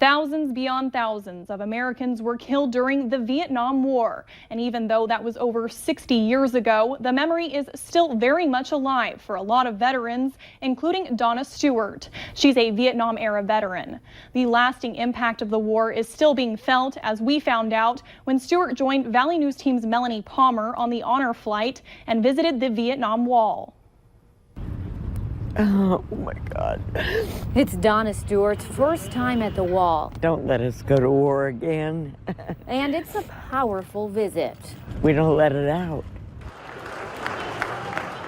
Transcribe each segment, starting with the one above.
Thousands beyond thousands of Americans were killed during the Vietnam War. And even though that was over 60 years ago, the memory is still very much alive for a lot of veterans, including Donna Stewart. She's a Vietnam-era veteran. The lasting impact of the war is still being felt, as we found out when Stewart joined Valley News Team's Melanie Palmer on the honor flight and visited the Vietnam Wall. Oh my God. It's Donna Stewart's first time at the wall. Don't let us go to war again. And it's a powerful visit. We don't let it out.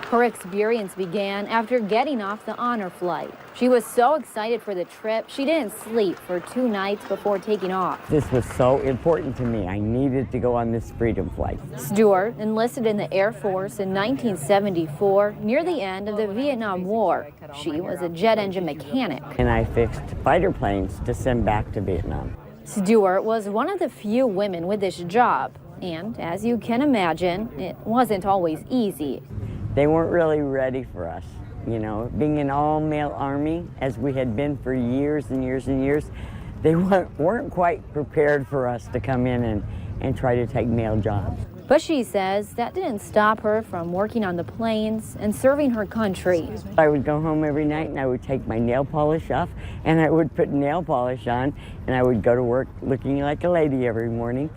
Her experience began after getting off the honor flight. She was so excited for the trip, she didn't sleep for 2 nights before taking off. This was so important to me. I needed to go on this freedom flight. Stewart enlisted in the Air Force in 1974, near the end of the Vietnam War. She was a jet engine mechanic. And I fixed fighter planes to send back to Vietnam. Stewart was one of the few women with this job. And as you can imagine, it wasn't always easy. They weren't really ready for us. You know, being an all-male army, as we had been for years and years and years, they weren't quite prepared for us to come in and try to take male jobs. But she says that didn't stop her from working on the planes and serving her country. I would go home every night and I would take my nail polish off and I would put nail polish on and I would go to work looking like a lady every morning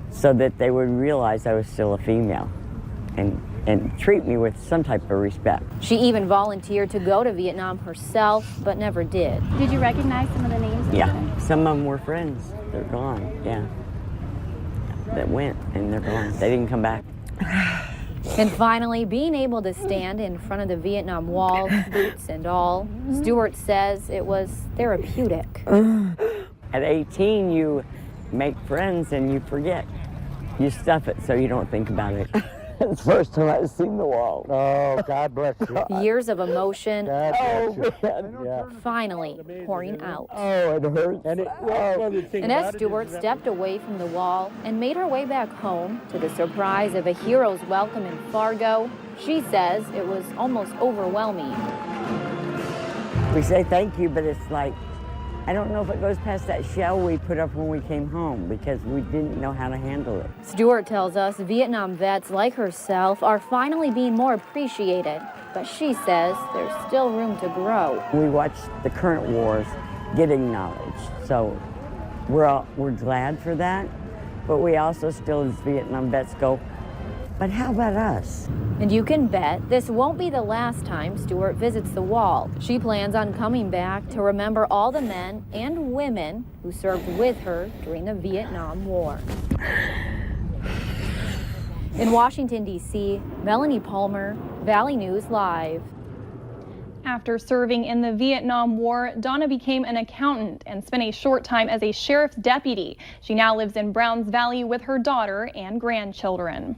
so that they would realize I was still a female and treat me with some type of respect. She even volunteered to go to Vietnam herself, but never did. Did you recognize some of the names? Yeah, some of them were friends. They're gone, yeah. That went and they're gone. They didn't come back. And finally, being able to stand in front of the Vietnam Wall, boots and all, Stewart says it was therapeutic. At 18, you make friends and you forget. You stuff it so you don't think about it. It's the first time I've seen the wall. Oh, God bless you. Years of emotion, Yeah. finally pouring out. Oh, it hurts. And as Stewart stepped away from the wall and made her way back home to the surprise of a hero's welcome in Fargo, she says it was almost overwhelming. We say thank you, but it's like, I don't know if it goes past that shell we put up when we came home because we didn't know how to handle it. Stewart tells us Vietnam vets like herself are finally being more appreciated, but she says there's still room to grow. We watch the current wars get acknowledged, so we're glad for that, but we also still, as Vietnam vets, go, but how about us? And you can bet this won't be the last time Stewart visits the wall. She plans on coming back to remember all the men and women who served with her during the Vietnam War. In Washington, D.C., Melanie Palmer, Valley News Live. After serving in the Vietnam War, Donna became an accountant and spent a short time as a sheriff's deputy. She now lives in Browns Valley with her daughter and grandchildren.